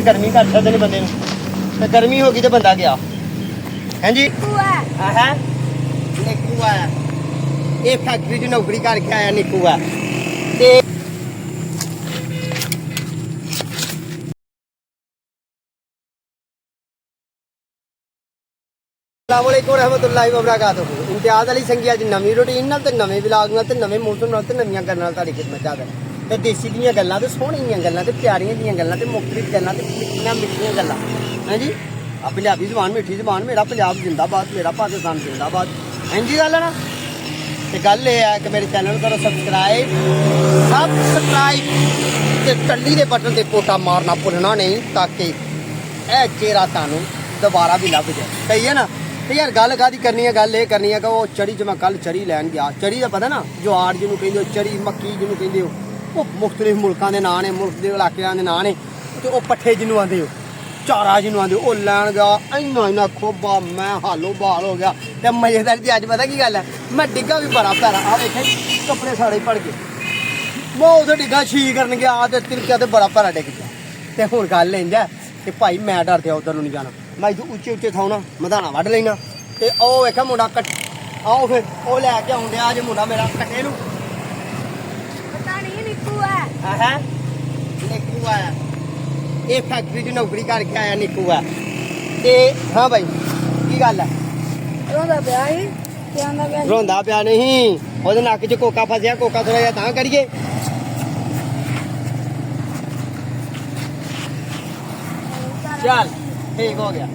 गर्मी घट सकते हैं बंदे तो गर्मी होगी तो बंदा गया हैं जी है निकू है ये फैक्ट्री च नौकरी करके आया निकू है ते अस्सलामुअलैकुम रहमतुल्लाहि व बरकातहू इम्तियाज़ अली संघी अज नवीं रूटीन नाल ते नवें विलाग नाल ते नवें मौसम नाल ते नवीं गल्लां नाल तुहाडी खिदमत च हाज़र ते देसी दियां गल्लां ते सोहणियां गल्लां ते प्यारियां दियां गल्लां ते मुख्तलिफ गल्लां ते मिठियां मिठियां गल्लां हैं जी आ पंजाबी ज़बान मिठी ज़बान मेरा पंजाब जिंदाबाद मेरा पाकिस्तान जिंदाबाद हैं जी गल है ना ते गल ये है कि मेरे चैनल करो सब्सक्राइब ते टल्ली दे बटन ते कोटा मारना भुलना नहीं ताकि यह चेहरा तुहानूं दोबारा भी लभ जाए सही है ना तो यार गल कादी करनी है गल ये करनी है कि वो चरी च मैं कल चरी लैन गया चरी का पता ना ज्वार जिन्हों कहते हो चरी मक्की जिन्हों कहते हो वो मुख्तलिफ मुल्कों के नां ने मुल्क के इलाकों के नां ने तो वो पट्ठे जिन्हों आते हो चारा जिन्हों आते हो लैन गया इन्ना खोबा मैं हालो बहाल हो गया तो मजेदारी की अज पता की गल है मैं डिग्गा भी बड़ा पैरा आ देखे कपड़े साढ़े पड़ गए मैं उसे डिग्गा छी कर गया तो तिलकिया तो बड़ा पैरा डिग गया तो हूँ गल इंज है कि भाई मैं डर दिया उधर नहीं जाना मैं इधर उच्चे उच्चे थां ना मधाना वढ़ लेना ते ओ वेखा मुंडा कट आओ फिर ओ लैके आउण डिया जे मुंडा मेरा कट्टे नूं पता नहीं निक्कू है है निक्कू आया ये फैक्ट्री च नौकरी करके आया निक्कू है ते हाँ भाई की गल है रोंदा पिया ही आंदा पिया रोंदा पिया नहीं ओहदे नक्क च कोका फसिया कोका थोड़ा जिहा तां करिए चल ठीक हो गया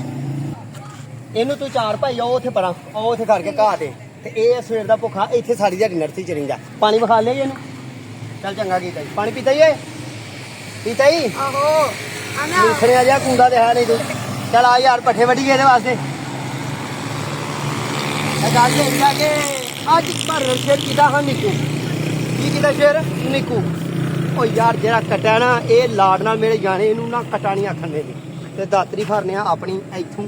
ਇਹਨੂੰ ਤੂੰ ਚਾਰ ਭਾਈ ਉਹ ਉੱਥੇ ਪਰਾਂ ਉਹ ਉੱਥੇ ਕਰਕੇ ਘਾਹ ਤੇ ਇਹ ਸਵੇਰ ਦਾ ਭੁੱਖਾ ਇੱਥੇ ਸਾਰੀ ਦਿਹਾੜੀ ਨਰਸਰੀ ਚ ਰਹਿੰਦਾ ਪਾਣੀ ਵਿਖਾ ਲਿਆ ਇਹਨੂੰ ਚੱਲ ਚੰਗਾ ਕੀਤਾ ਜੀ ਪਾਣੀ ਪੀਤਾ ਹੀ ਓਏ ਪੀਤਾ ਹੀ ਆਹੋ ਆਨਾ ਮਿਸਰਿਆ ਜਿਹਾ ਕੁੰਡਾ ਤੇ ਹੈ ਨਹੀਂ ਤੂੰ ਚੱਲ ਆ ਯਾਰ ਪੱਠੇ ਵੱਢੀਏ ਇਹਦੇ ਵਾਸਤੇ ਇਹ ਗੱਲ ਇਹ ਹੈ ਕਿ ਅੱਜ ਪਰ ਸ਼ੇਰ ਕੀਤਾ ਹਾਂ ਨਿੱਕੂ ਕੀ ਕੀਤਾ ਸ਼ੇਰ ਨਿੱਕੂ ਉਹ ਯਾਰ ਜਿਹੜਾ ਕਟਿਆ ਨਾ ਇਹ ਲਾੜ ਨਾਲ ਮੇਰੇ ਜਾਣੇ ਇਹਨੂੰ ਨਾ ਕਟਾ ਨਹੀਂ ਆਖਣ ਦੇ ਤੇ ਦਾਤਰੀ ਫਰਨੇ ਆ ਆਪਣੀ ਇੱਥੋਂ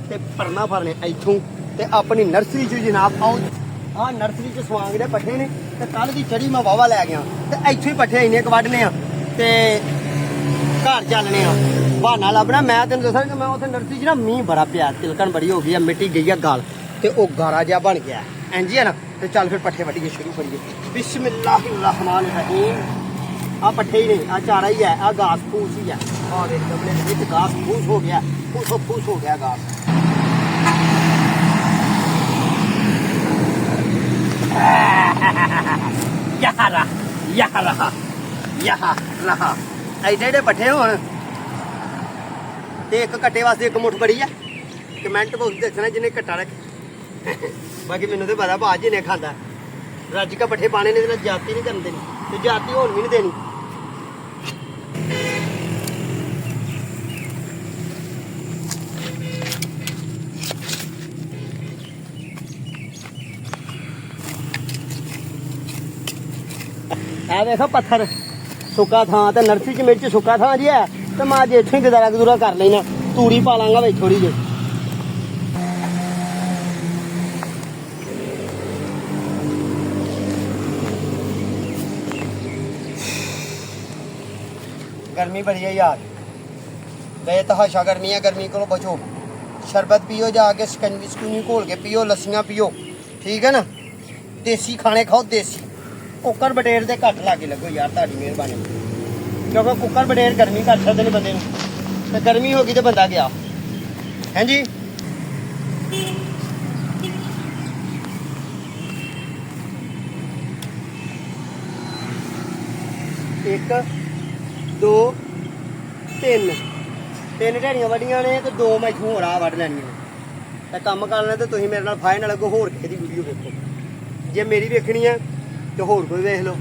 ਤੇ ਪਰਨਾ ਫਰਨੇ ਇੱਥੋਂ ਤੇ ਆਪਣੀ ਨਰਸਰੀ 'ਚ ਜਨਾਬ ਆਓ ਆਹ ਨਰਸਰੀ 'ਚ ਸਵਾਂਗ ਦੇ ਪੱਠੇ ਨੇ ਤੇ ਕੱਲ ਦੀ ਚੜੀ ਮੈਂ ਵਾਵਾ ਲੈ ਗਿਆ ਤੇ ਇੱਥੋਂ ਹੀ ਪੱਠੇ ਇੰਨੇ ਕੁ ਵੱਢਨੇ ਆ ਤੇ ਘਰ ਚੱਲਣੇ ਆ ਬਹਾਨਾ ਲੱਭਣਾ ਮੈਂ ਤੈਨੂੰ ਦੱਸਾਂ ਕਿ ਮੈਂ ਉੱਥੇ ਨਰਸਰੀ 'ਚ ਨਾ ਮੀਂਹ ਬੜਾ ਪਿਆ ਤਿਲਕਣ ਬੜੀ ਹੋ ਗਈ ਆ ਮਿੱਟੀ ਗਈ ਆ ਗਾਲ ਤੇ ਉਹ ਗਾਰਾ ਜਿਹਾ ਬਣ ਗਿਆ ਇੰਜ ਹੀ ਆ ਨਾ ਤੇ ਚੱਲ ਫਿਰ ਪੱਠੇ ਵੱਢੀਏ ਸ਼ੁਰੂ ਕਰੀਏ ਬਿਸਮਿਲ੍ਲਾਹਿਰ ਰਹਿਮਾਨਿਰ ਰਹੀਮ ਆ ਪੱਠੇ ਹੀ ਨੇ ਆ ਚਾਰਾ ਹੀ ਹੈ ਆ ਘਾਸ ਫੂਸ ਹੀ ਹੈ ਆ ਦੇਖ ਗਮਲੇ ਦੇ ਵਿੱਚ ਘਾਸ ਫੂਸ ਹੋ ਗਿਆ ਫੂਸ ਹੋ ਗਿਆ ਘਾਸ ਯਾਰਾ ਐਡੇ ਪੱਠੇ ਹੋਣ ਤੇ ਇੱਕ ਕੱਟੇ ਵਾਸਤੇ ਇੱਕ ਮੁੱਠ ਬੜੀ ਆ ਕਮੈਂਟ ਬਾਕਸ ਦੇਖਣਾ ਜਿਹਨੇ ਕੱਟਾ ਰੱਖ ਬਾਕੀ ਮੈਨੂੰ ਤੇ ਪਤਾ ਬਾਅਦ ਜਿਹਨੇ ਖਾਂਦਾ ਰੱਜ ਕੇ ਪੱਠੇ ਪਾਣੇ ਨੇ ਤੇ ਜਾਤੀ ਨਹੀਂ ਕਰਨ ਦੇਣੀ ਤੇ ਜਾਤੀ ਹੋਣ ਵੀ ਨਹੀਂ ਦੇਣੀ ਇਹ ਵੇਖੋ ਪੱਥਰ ਸੁੱਕਾ ਥਾਂ ਤੇ ਨਰਸਰੀ ਚ ਮਿਰਚ ਸੁੱਕਾ ਥਾਂ ਜੀ ਹੈ ਤੇ ਮੈਂ ਅੱਜ ਇੱਥੇ ਗੁਜ਼ਾਰਾ ਕਰ ਲੈਣਾ ਤੂੜੀ ਪਾ ਲਾਂਗਾ ਵਿੱਚ ਥੋੜੀ ਜਿਹੀ गर्मी बड़ी है यार बेतहाशा गर्मी है गर्मी को बचो शरबत पियो जाके शिकंजी सुकंजी घोल के पियो लस्सियाँ पियो ठीक है ना देसी खाने खाओ देसी कुकर बटेर दे घट लागे लगो यार ताड़ी मेहरबानी क्योंकि कुकर बटेर गर्मी घट सकते हैं बंदे तो गर्मी होगी तो बंदा गया हैं जी एक दो तीन ढेड़ियां वड्डियां ने तो दो मैं इत्थों होर वड्ढ लैनियां ते कम्म करना तो तुसीं मेरे नाल फाहे ना लगो होर किसी दी वीडियो देखो जे मेरी वेखनी है तो होर कोई वेख लो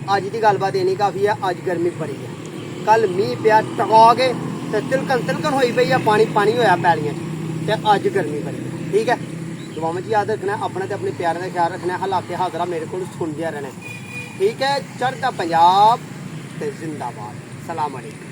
अज की गलबात ये नहीं काफ़ी है अज गर्मी बड़ी है कल मीह पिया टका के ते तिलकन होई पई है पानी पानी होया पैलियां ते अज गर्मी बड़ी है ठीक है दुआवां च याद रखना अपना ते अपने प्यारे का ख्याल रखना हालाके हाजरा मेरे को सुनदे रहना ठीक है चढ़दा पंजाब ते जिंदाबाद सलाम अलैकुम।